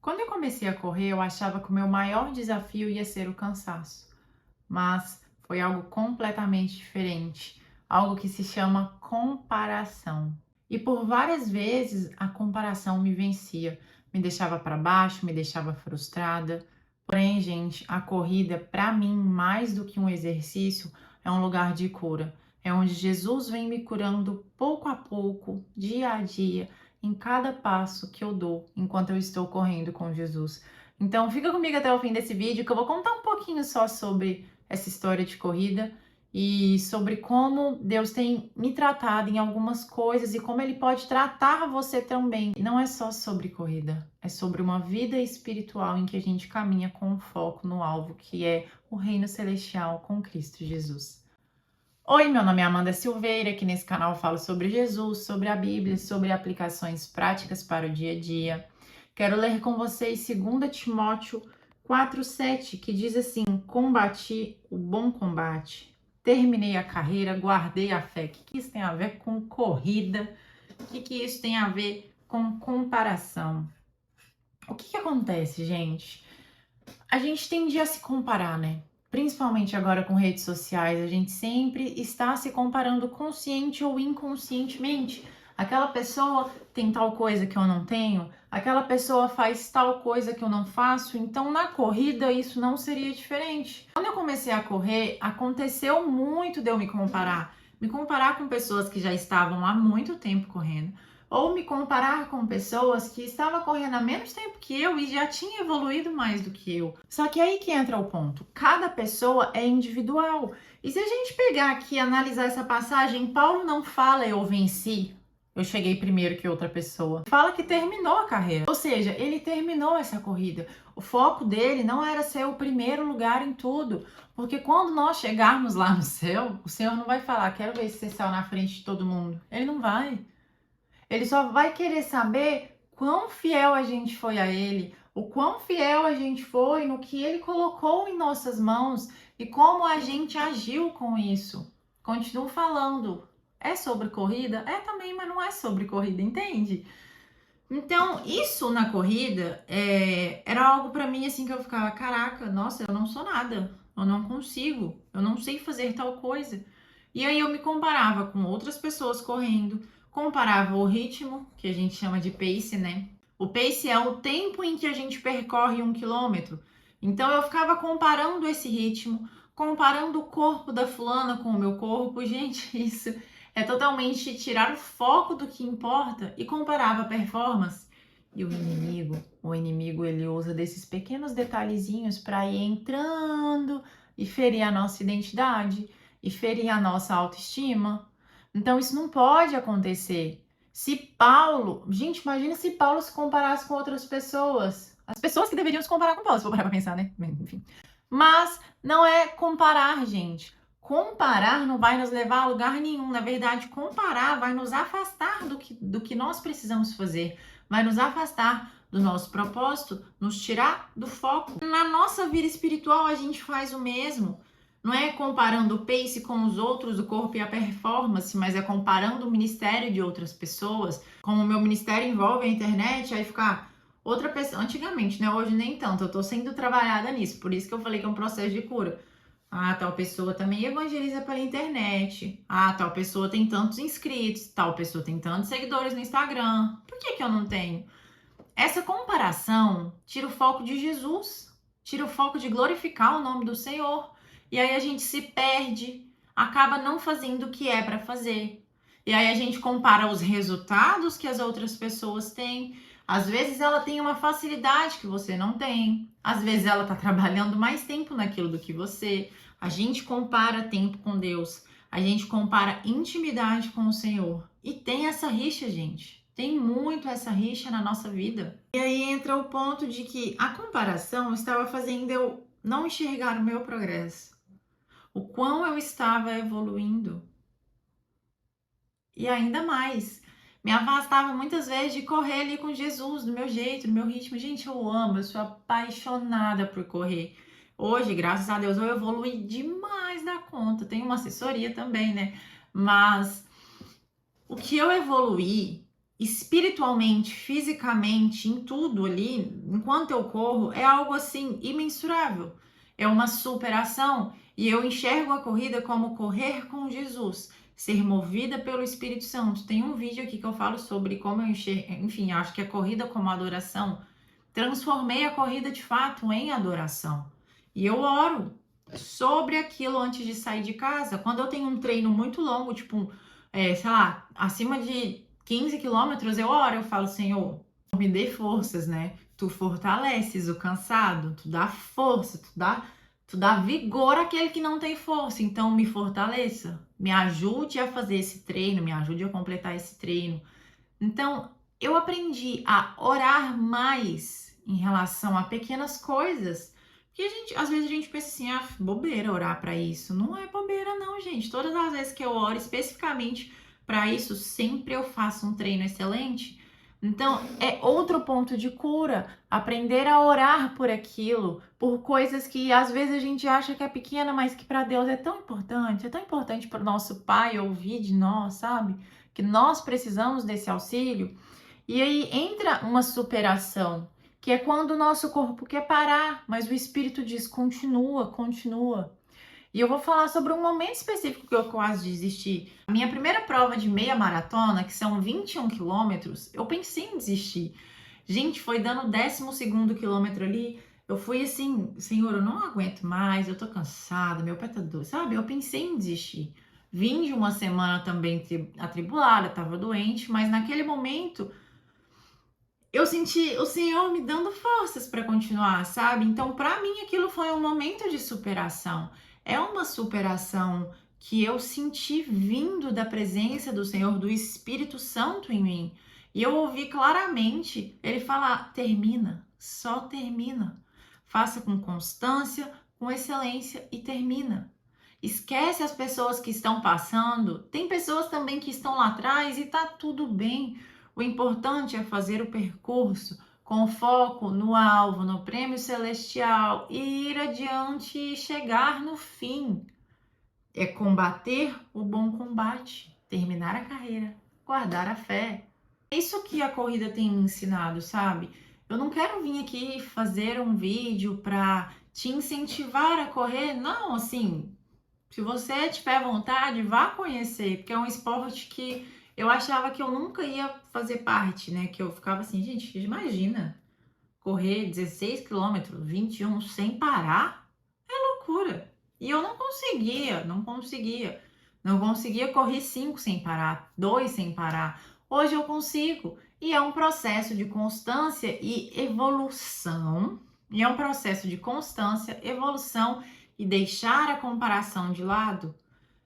Quando eu comecei a correr, eu achava que o meu maior desafio ia ser o cansaço, mas foi algo completamente diferente, algo que se chama comparação. E por várias vezes a comparação me vencia, me deixava para baixo, me deixava frustrada. Porém, gente, a corrida, para mim, mais do que um exercício, é um lugar de cura. É onde Jesus vem me curando pouco a pouco, dia a dia, em cada passo que eu dou enquanto eu estou correndo com Jesus. Então, fica comigo até o fim desse vídeo que eu vou contar um pouquinho só sobre essa história de corrida e sobre como Deus tem me tratado em algumas coisas e como Ele pode tratar você também. Não é só sobre corrida, é sobre uma vida espiritual em que a gente caminha com foco no alvo, que é o reino celestial com Cristo Jesus. Oi, meu nome é Amanda Silveira, aqui nesse canal eu falo sobre Jesus, sobre a Bíblia, sobre aplicações práticas para o dia a dia. Quero ler com vocês 2 Timóteo 4,7, que diz assim: combati o bom combate, terminei a carreira, guardei a fé. O que isso tem a ver com corrida? O que isso tem a ver com comparação? O que acontece, gente? A gente tende a se comparar, né? Principalmente agora com redes sociais, a gente sempre está se comparando consciente ou inconscientemente. Aquela pessoa tem tal coisa que eu não tenho, aquela pessoa faz tal coisa que eu não faço, então na corrida isso não seria diferente. Quando eu comecei a correr, aconteceu muito de eu me comparar com pessoas que já estavam há muito tempo correndo, ou me comparar com pessoas que estavam correndo há menos tempo que eu e já tinha evoluído mais do que eu. Só que aí que entra o ponto. Cada pessoa é individual. E se a gente pegar aqui e analisar essa passagem, Paulo não fala eu venci, eu cheguei primeiro que outra pessoa. Fala que terminou a carreira. Ou seja, ele terminou essa corrida. O foco dele não era ser o primeiro lugar em tudo. Porque quando nós chegarmos lá no céu, o Senhor não vai falar, quero ver se você saiu na frente de todo mundo. Ele não vai. Ele só vai querer saber quão fiel a gente foi a ele, o quão fiel a gente foi no que ele colocou em nossas mãos e como a gente agiu com isso. Continuo falando. É sobre corrida? É também, mas não é sobre corrida, entende? Então, isso na corrida era algo para mim assim que eu ficava, caraca, nossa, eu não sou nada, eu não consigo, eu não sei fazer tal coisa. E aí eu me comparava com outras pessoas correndo, comparava o ritmo, que a gente chama de pace, né? O pace é o tempo em que a gente percorre 1 quilômetro. Então eu ficava comparando esse ritmo, comparando o corpo da fulana com o meu corpo. Gente, isso é totalmente tirar o foco do que importa e comparar a performance. E o inimigo ele usa desses pequenos detalhezinhos para ir entrando e ferir a nossa identidade e ferir a nossa autoestima. Então isso não pode acontecer. Se Paulo, gente, imagina se Paulo se comparasse com outras pessoas. As pessoas que deveriam se comparar com Paulo, se for parar pra pensar, né? Enfim. Mas não é comparar, gente. Comparar não vai nos levar a lugar nenhum. Na verdade, comparar vai nos afastar do que nós precisamos fazer. Vai nos afastar do nosso propósito, nos tirar do foco. Na nossa vida espiritual, a gente faz o mesmo. Não é comparando o pace com os outros, o corpo e a performance, mas é comparando o ministério de outras pessoas. Como o meu ministério envolve a internet, aí ficar outra pessoa. Antigamente, né? Hoje nem tanto. Eu tô sendo trabalhada nisso. Por isso que eu falei que é um processo de cura. Ah, tal pessoa também evangeliza pela internet. Ah, tal pessoa tem tantos inscritos. Tal pessoa tem tantos seguidores no Instagram. Por que eu não tenho? Essa comparação tira o foco de Jesus. Tira o foco de glorificar o nome do Senhor. E aí a gente se perde. Acaba não fazendo o que é para fazer. E aí a gente compara os resultados que as outras pessoas têm. Às vezes ela tem uma facilidade que você não tem. Às vezes ela está trabalhando mais tempo naquilo do que você. A gente compara tempo com Deus. A gente compara intimidade com o Senhor. E tem essa rixa, gente. Tem muito essa rixa na nossa vida. E aí entra o ponto de que a comparação estava fazendo eu não enxergar o meu progresso. O quão eu estava evoluindo. E ainda mais, me afastava muitas vezes de correr ali com Jesus, do meu jeito, do meu ritmo. Gente, eu amo, eu sou apaixonada por correr. Hoje, graças a Deus, eu evolui demais da conta. Tenho uma assessoria também, né? Mas o que eu evoluí espiritualmente, fisicamente, em tudo ali, enquanto eu corro, é algo assim imensurável. É uma superação e eu enxergo a corrida como correr com Jesus, ser movida pelo Espírito Santo. Tem um vídeo aqui que eu falo sobre como eu enxergo, enfim, acho que a corrida como adoração, transformei a corrida de fato em adoração. E eu oro sobre aquilo antes de sair de casa. Quando eu tenho um treino muito longo, tipo, sei lá, acima de 15 quilômetros, eu oro, eu falo, Senhor, me dê forças, né? Tu fortaleces o cansado, tu dá força, tu dá vigor àquele que não tem força. Então, me fortaleça, me ajude a fazer esse treino, me ajude a completar esse treino. Então, eu aprendi a orar mais em relação a pequenas coisas. Que às vezes a gente pensa assim, ah, bobeira orar para isso. Não é bobeira não, gente. Todas as vezes que eu oro especificamente para isso, sempre eu faço um treino excelente. Então, é outro ponto de cura, aprender a orar por aquilo, por coisas que às vezes a gente acha que é pequena, mas que para Deus é tão importante para o nosso Pai ouvir de nós, sabe? Que nós precisamos desse auxílio. E aí entra uma superação, que é quando o nosso corpo quer parar, mas o espírito diz: continua, continua. E eu vou falar sobre um momento específico que eu quase desisti. A minha primeira prova de meia maratona, que são 21 quilômetros, eu pensei em desistir. Gente, foi dando o 12º quilômetro ali, eu fui assim, Senhor, eu não aguento mais, eu tô cansada, meu pé tá doido, sabe? Eu pensei em desistir. Vim de uma semana também atribulada, tava doente, mas naquele momento eu senti o Senhor me dando forças para continuar, sabe? Então, para mim, aquilo foi um momento de superação. É uma superação que eu senti vindo da presença do Senhor, do Espírito Santo em mim. E eu ouvi claramente ele falar: termina, só termina. Faça com constância, com excelência e termina. Esquece as pessoas que estão passando. Tem pessoas também que estão lá atrás e tá tudo bem. O importante é fazer o percurso com foco no alvo, no prêmio celestial e ir adiante e chegar no fim. É combater o bom combate, terminar a carreira, guardar a fé. É isso que a corrida tem me ensinado, sabe? Eu não quero vir aqui fazer um vídeo para te incentivar a correr, não, assim, se você tiver vontade, vá conhecer, porque é um esporte que eu achava que eu nunca ia fazer parte, né? Que eu ficava assim, gente, imagina correr 16 quilômetros, 21 sem parar, é loucura. E eu não conseguia correr 5 sem parar, 2 sem parar. Hoje eu consigo. E é um processo de constância e evolução. E é um processo de constância, evolução e deixar a comparação de lado.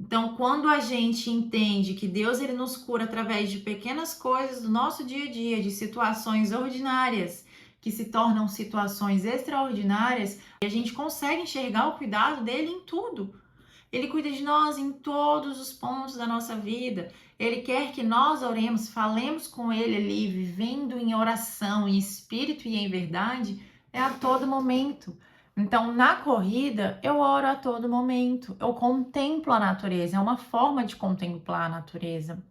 Então, quando a gente entende que Deus ele nos cura através de pequenas coisas do nosso dia a dia, de situações ordinárias que se tornam situações extraordinárias, a gente consegue enxergar o cuidado dele em tudo. Ele cuida de nós em todos os pontos da nossa vida. Ele quer que nós oremos, falemos com ele ali, vivendo em oração, em espírito e em verdade, é a todo momento. Então, na corrida, eu oro a todo momento. Eu contemplo a natureza, é uma forma de contemplar a natureza.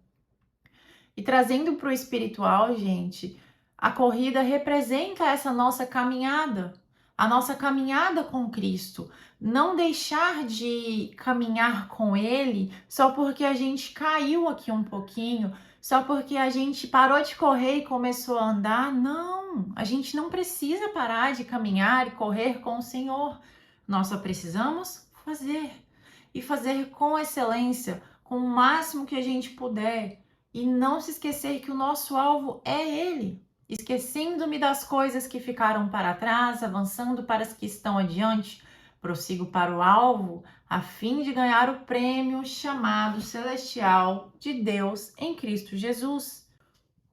E trazendo para o espiritual, gente, a corrida representa essa nossa caminhada, a nossa caminhada com Cristo. Não deixar de caminhar com Ele só porque a gente caiu aqui um pouquinho, só porque a gente parou de correr e começou a andar. Não, a gente não precisa parar de caminhar e correr com o Senhor. Nós só precisamos fazer e fazer com excelência, com o máximo que a gente puder. E não se esquecer que o nosso alvo é Ele. Esquecendo-me das coisas que ficaram para trás, avançando para as que estão adiante, prossigo para o alvo, a fim de ganhar o prêmio chamado celestial de Deus em Cristo Jesus.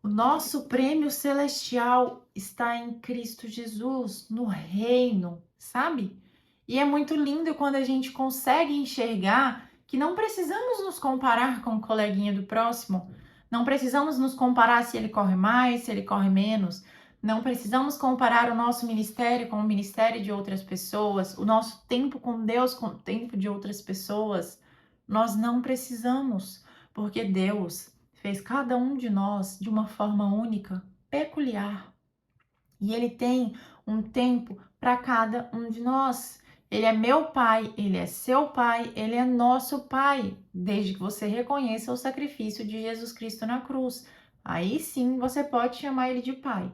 O nosso prêmio celestial está em Cristo Jesus, no reino, sabe? E é muito lindo quando a gente consegue enxergar que não precisamos nos comparar com o coleguinha do próximo, não precisamos nos comparar se ele corre mais, se ele corre menos. Não precisamos comparar o nosso ministério com o ministério de outras pessoas, o nosso tempo com Deus com o tempo de outras pessoas. Nós não precisamos, porque Deus fez cada um de nós de uma forma única, peculiar. E Ele tem um tempo para cada um de nós. Ele é meu pai, ele é seu pai, ele é nosso pai, desde que você reconheça o sacrifício de Jesus Cristo na cruz. Aí sim você pode chamar ele de pai.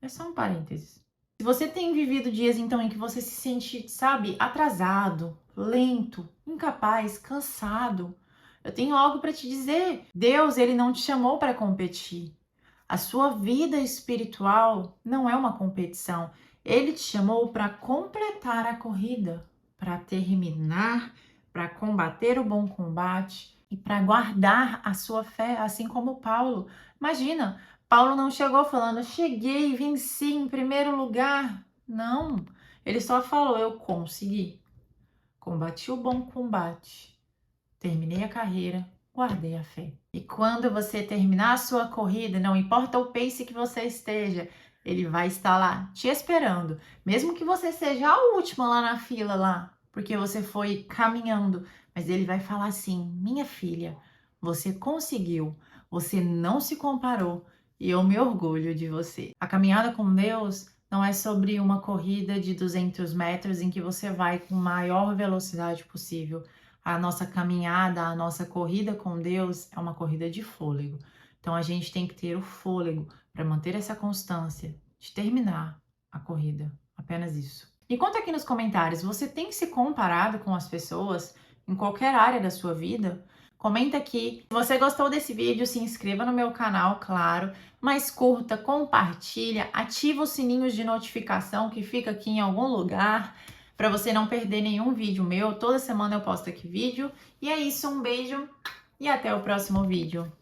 É só um parênteses. Se você tem vivido dias então em que você se sente, sabe, atrasado, lento, incapaz, cansado, eu tenho algo para te dizer. Deus, ele não te chamou para competir. A sua vida espiritual não é uma competição. Ele te chamou para completar a corrida, para terminar, para combater o bom combate e para guardar a sua fé, assim como Paulo. Imagina, Paulo não chegou falando, cheguei, venci em primeiro lugar. Não, ele só falou, eu consegui. Combati o bom combate, terminei a carreira, guardei a fé. E quando você terminar a sua corrida, não importa o pace que você esteja, ele vai estar lá te esperando. Mesmo que você seja a última lá na fila lá, porque você foi caminhando, mas ele vai falar assim: "Minha filha, você conseguiu. Você não se comparou e eu me orgulho de você." A caminhada com Deus não é sobre uma corrida de 200 metros em que você vai com a maior velocidade possível. A nossa caminhada, a nossa corrida com Deus é uma corrida de fôlego. Então a gente tem que ter o fôlego para manter essa constância de terminar a corrida. Apenas isso. E conta aqui nos comentários, você tem se comparado com as pessoas em qualquer área da sua vida? Comenta aqui. Se você gostou desse vídeo, se inscreva no meu canal, claro. Mas curta, compartilha, ativa os sininhos de notificação que fica aqui em algum lugar, para você não perder nenhum vídeo meu. Toda semana eu posto aqui vídeo. E é isso, um beijo e até o próximo vídeo.